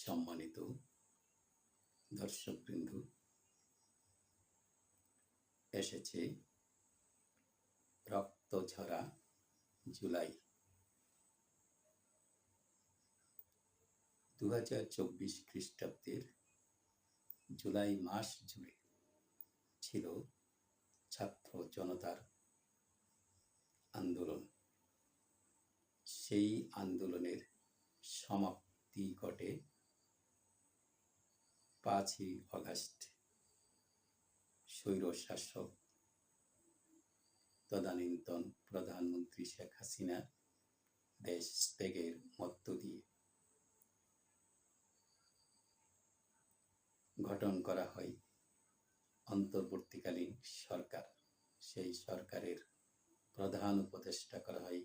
সম্মানিত দর্শকবৃন্দ, এসেছে রক্তঝরা জুলাই। 2024 খ্রিস্টাব্দের জুলাই মাস জুড়ে ছিল ছাত্র জনতার আন্দোলন। সেই আন্দোলনের সমাপ্তি ঘটে 5ই অগাস্ট স্বৈরশাসক তদানীন্তন প্রধানমন্ত্রী শেখ হাসিনার দেশ ত্যাগের মধ্য দিয়ে গঠন করা হয় অন্তর্বর্তীকালীন সরকার। সেই সরকারের প্রধান উপদেষ্টা করা হয়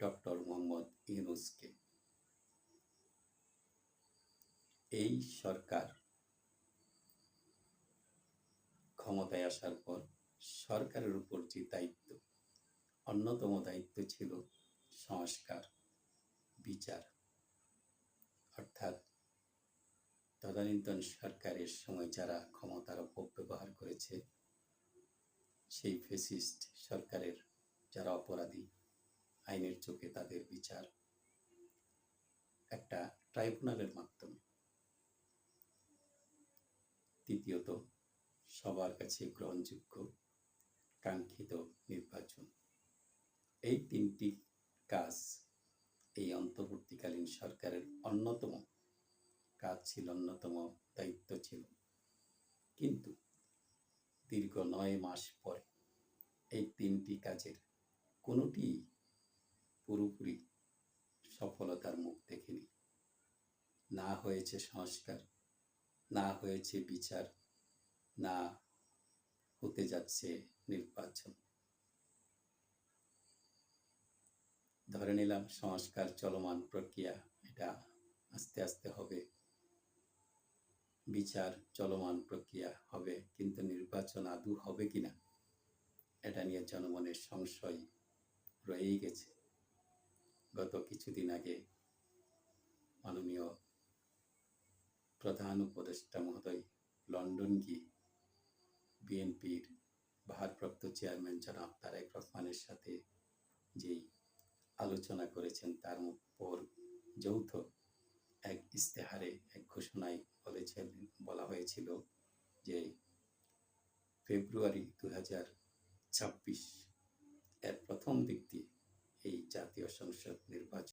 ডক্টর মোহাম্মদ ইউনূসকে। এই সরকার ক্ষমতায় আসার পর সরকারের উপর যে দায়িত্ব, অন্যতম দায়িত্ব ছিল সংস্কার, বিচার। অর্থাৎ তদানীন্তন সরকারের সময় যারা ক্ষমতার অপব্যবহার করেছে, সেই ফ্যাসিস্ট সরকারের যারা অপরাধী, আইনের চোখে তাদের বিচার একটা ট্রাইব্যুনালের মাধ্যমে। তৃতীয়ত, সবার কাছে গ্রহণযোগ্য কাঙ্ক্ষিত নির্বাচন। এই তিনটি কাজ এই অন্তর্বর্তীকালীন সরকারের অন্যতম কাজ ছিল, অন্যতম দায়িত্ব ছিল। কিন্তু দীর্ঘ 9 মাস পরে এই তিনটি কাজের কোনোটি পুরোপুরি সফলতার মুখ দেখেনি। না হয়েছে সংস্কার, না হয়েছে বিচার, না হতে যাচ্ছে নির্বাচন। ধরে নিলাম সংস্কার চলমান প্রক্রিয়া, এটা আস্তে আস্তে হবে। বিচার চলমান প্রক্রিয়া হবে, কিন্তু নির্বাচন আদৌ হবে কিনা এটা নিয়ে জনমনের সংশয় রয়েই গেছে। গত কিছুদিন আগে মাননীয় প্রধান উপদেষ্টা মহোদয় লন্ডন গিয়ে বিএনপির ভারপ্রাপ্ত চেয়ারম্যান জনাব তারেক রহমানের সাথে যেই আলোচনা করেছেন, তার পর যৌথ এক ইস্তেহারে, এক ঘোষণায় বলা হয়েছিল যে ফেব্রুয়ারি 2026 এর প্রথম দিক দিয়ে এই জাতীয় সংসদ নির্বাচন